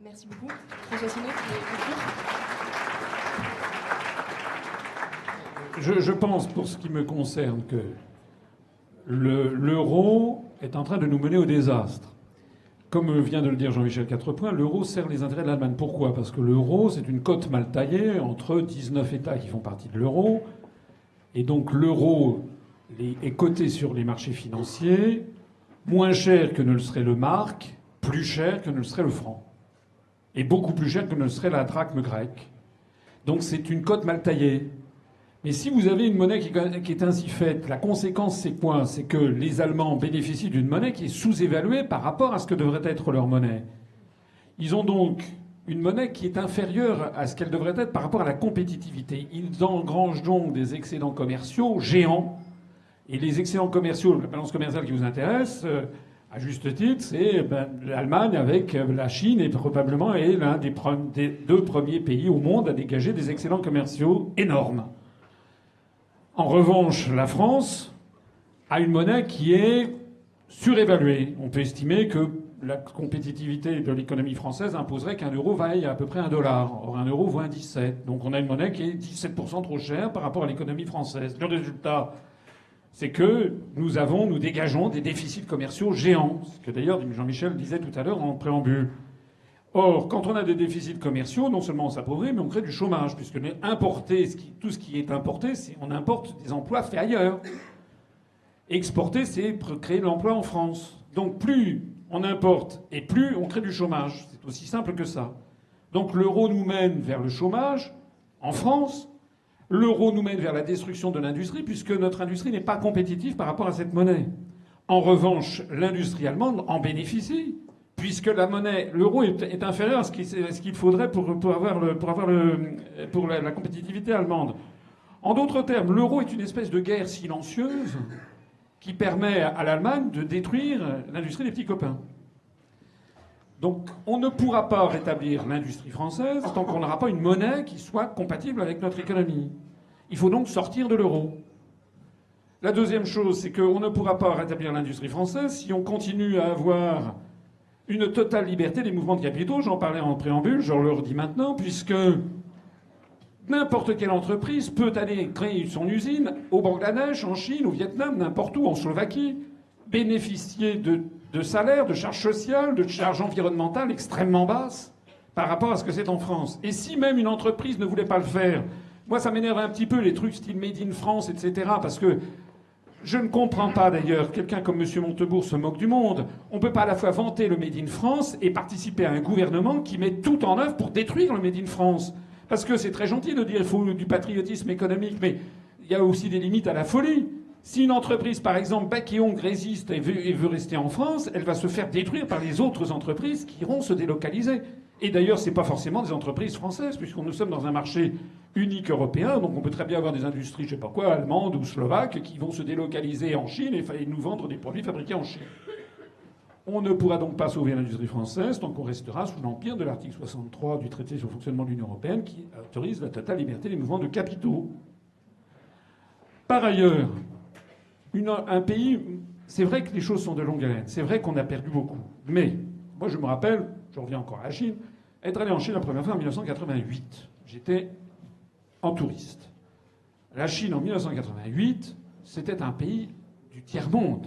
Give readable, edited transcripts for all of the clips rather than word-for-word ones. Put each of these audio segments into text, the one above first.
Merci beaucoup. François Asselineau, Je pense, pour ce qui me concerne, que l'euro est en train de nous mener au désastre. Comme vient de le dire Jean-Michel Quatrepoint, l'euro sert les intérêts de l'Allemagne. Pourquoi ? Parce que l'euro, c'est une cote mal taillée entre 19 États qui font partie de l'euro. Et donc l'euro est coté sur les marchés financiers moins cher que ne le serait le mark, plus cher que ne le serait le franc. Et beaucoup plus cher que ne le serait la drachme grecque. Donc c'est une cote mal taillée. Mais si vous avez une monnaie qui est ainsi faite, la conséquence c'est quoi ? C'est que les Allemands bénéficient d'une monnaie qui est sous-évaluée par rapport à ce que devrait être leur monnaie. Ils ont donc une monnaie qui est inférieure à ce qu'elle devrait être par rapport à la compétitivité. Ils engrangent donc des excédents commerciaux géants. Et les excédents commerciaux, la balance commerciale qui vous intéresse, à juste titre, c'est l'Allemagne avec la Chine et probablement est l'un des deux premiers pays au monde à dégager des excédents commerciaux énormes. En revanche, la France a une monnaie qui est surévaluée. On peut estimer que la compétitivité de l'économie française imposerait qu'un euro vaille à peu près $1. Or, un euro vaut 1,17. Donc on a une monnaie qui est 17% trop chère par rapport à l'économie française. Le résultat, c'est que nous dégageons des déficits commerciaux géants. Ce que d'ailleurs Jean-Michel disait tout à l'heure en préambule. Or, quand on a des déficits commerciaux, non seulement on s'appauvrit, mais on crée du chômage, puisque tout ce qui est importé, on importe des emplois faits ailleurs. Exporter, c'est créer de l'emploi en France. Donc plus on importe et plus on crée du chômage. C'est aussi simple que ça. Donc l'euro nous mène vers le chômage en France. L'euro nous mène vers la destruction de l'industrie, puisque notre industrie n'est pas compétitive par rapport à cette monnaie. En revanche, l'industrie allemande en bénéficie, puisque l'euro est inférieur à ce qu'il faudrait pour la compétitivité allemande. En d'autres termes, l'euro est une espèce de guerre silencieuse qui permet à l'Allemagne de détruire l'industrie des petits copains. Donc on ne pourra pas rétablir l'industrie française tant qu'on n'aura pas une monnaie qui soit compatible avec notre économie. Il faut donc sortir de l'euro. La deuxième chose, c'est qu'on ne pourra pas rétablir l'industrie française si on continue à avoir une totale liberté des mouvements de capitaux. J'en parlais en préambule, je le redis maintenant, puisque n'importe quelle entreprise peut aller créer son usine au Bangladesh, en Chine, au Vietnam, n'importe où, en Slovaquie, bénéficier de salaires, de charges sociales, de charges environnementales extrêmement basses par rapport à ce que c'est en France. Et si même une entreprise ne voulait pas le faire, moi ça m'énerve un petit peu les trucs style Made in France, etc. Parce que je ne comprends pas d'ailleurs, quelqu'un comme M. Montebourg se moque du monde. On ne peut pas à la fois vanter le Made in France et participer à un gouvernement qui met tout en œuvre pour détruire le Made in France. Parce que c'est très gentil de dire qu'il faut du patriotisme économique, mais il y a aussi des limites à la folie. Si une entreprise, par exemple, bec et ongles résiste et veut rester en France, elle va se faire détruire par les autres entreprises qui iront se délocaliser. Et d'ailleurs, ce n'est pas forcément des entreprises françaises, puisque nous sommes dans un marché unique européen, donc on peut très bien avoir des industries, je sais pas quoi, allemandes ou slovaques, qui vont se délocaliser en Chine et nous vendre des produits fabriqués en Chine. On ne pourra donc pas sauver l'industrie française tant qu'on restera sous l'empire de l'article 63 du traité sur le fonctionnement de l'Union européenne qui autorise la totale liberté des mouvements de capitaux. Par ailleurs, un pays, c'est vrai que les choses sont de longue haleine, c'est vrai qu'on a perdu beaucoup. Mais, moi je me rappelle, je reviens encore à la Chine, être allé en Chine la première fois en 1988. J'étais en touriste. La Chine en 1988, c'était un pays du tiers-monde.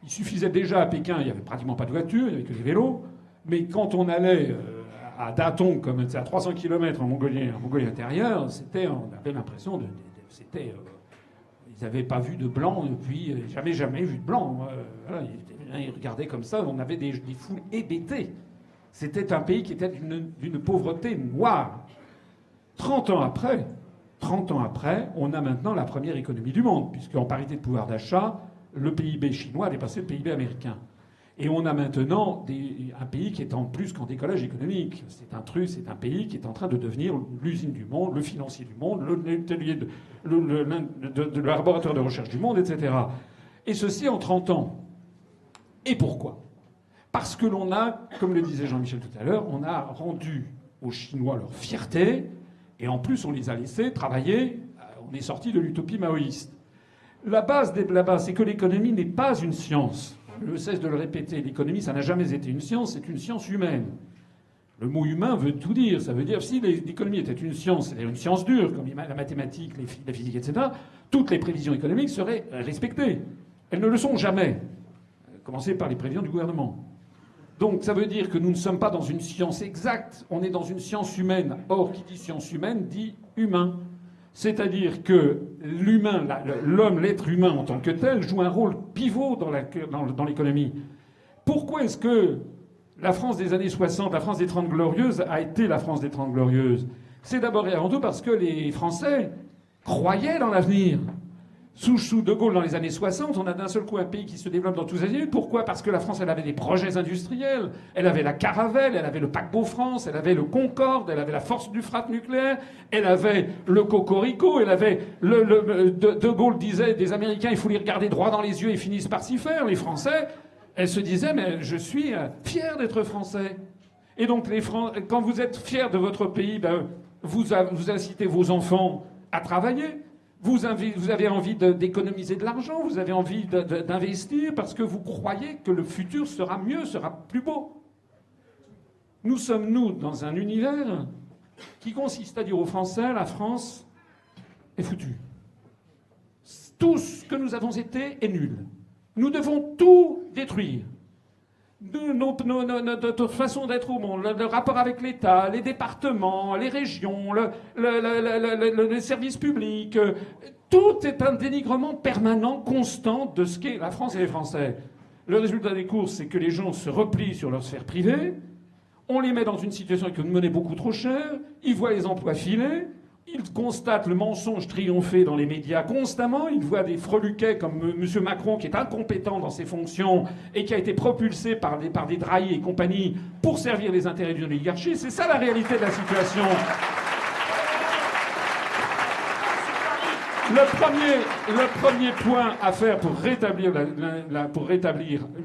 Il suffisait déjà à Pékin, il n'y avait pratiquement pas de voiture, il n'y avait que des vélos. Mais quand on allait à Datong, comme c'est à 300 km en Mongolie intérieure, on avait l'impression ils n'avaient pas vu de blanc depuis jamais vu de blanc. Voilà, ils regardaient comme ça, on avait des foules hébétées. C'était un pays qui était d'une pauvreté noire. 30 ans après, on a maintenant la première économie du monde, puisqu'en parité de pouvoir d'achat, le PIB chinois a dépassé le PIB américain. Et on a maintenant un pays qui est en plus qu'en décollage économique. C'est un pays qui est en train de devenir l'usine du monde, le financier du monde, le laboratoire de recherche du monde, etc. Et ceci en 30 ans. Et pourquoi ? Parce que l'on a, comme le disait Jean-Michel tout à l'heure, on a rendu aux Chinois leur fierté, et en plus on les a laissés travailler, on est sorti de l'utopie maoïste. La base, c'est que l'économie n'est pas une science. Je ne cesse de le répéter, l'économie, ça n'a jamais été une science, c'est une science humaine. Le mot humain veut tout dire. Ça veut dire, si l'économie était une science, c'est-à-dire une science dure, comme la mathématique, la physique, etc., toutes les prévisions économiques seraient respectées. Elles ne le sont jamais. Commencer par les prévisions du gouvernement. Donc ça veut dire que nous ne sommes pas dans une science exacte, on est dans une science humaine. Or, qui dit science humaine dit humain. C'est-à-dire que l'humain, l'homme, l'être humain en tant que tel, joue un rôle pivot dans l'économie. Pourquoi est-ce que la France des années 60, la France des Trente Glorieuses, a été la France des Trente Glorieuses? C'est d'abord et avant tout parce que les Français croyaient dans l'avenir. Sous De Gaulle, dans les années 60, on a d'un seul coup un pays qui se développe dans tous azimuts. Pourquoi? Parce que la France, elle avait des projets industriels. Elle avait la Caravelle, elle avait le paquebot France, elle avait le Concorde, elle avait la force du frappe nucléaire, elle avait le Cocorico, elle avait De Gaulle disait des Américains, il faut les regarder droit dans les yeux et finissent par s'y faire. Les Français, elle se disait, mais je suis fier d'être Français. Et donc, quand vous êtes fier de votre pays, ben, vous incitez vos enfants à travailler. Vous avez envie d'économiser de l'argent, vous avez envie d'investir parce que vous croyez que le futur sera mieux, sera plus beau. Nous sommes, nous, dans un univers qui consiste à dire aux Français, la France est foutue. Tout ce que nous avons été est nul. Nous devons tout détruire. Notre façon d'être au monde, le rapport avec l'État, les départements, les régions, les services publics, tout est un dénigrement permanent, constant de ce qu'est la France et les Français. Le résultat des courses, c'est que les gens se replient sur leur sphère privée, on les met dans une situation avec une monnaie beaucoup trop chère, ils voient les emplois filer, ils constatent le mensonge triompher dans les médias constamment. Ils voient des freluquets comme M. Macron, qui est incompétent dans ses fonctions et qui a été propulsé par des Drahi et compagnie pour servir les intérêts d'une oligarchie. C'est ça la réalité de la situation. Le premier point à faire pour rétablir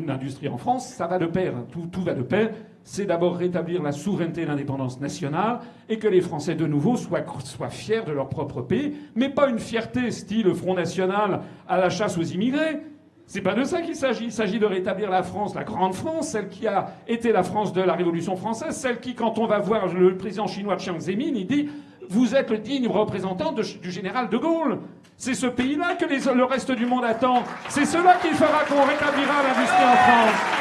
une industrie en France, ça va de pair, tout va de pair, c'est d'abord rétablir la souveraineté et l'indépendance nationale et que les Français, de nouveau, soient fiers de leur propre pays, mais pas une fierté style Front National à la chasse aux immigrés. C'est pas de ça qu'il s'agit. Il s'agit de rétablir la France, la grande France, celle qui a été la France de la Révolution française, celle qui, quand on va voir le président chinois Chiang Zemin, il dit « Vous êtes le digne représentant du général de Gaulle ». C'est ce pays-là que le reste du monde attend. C'est cela qui fera qu'on rétablira l'industrie en France.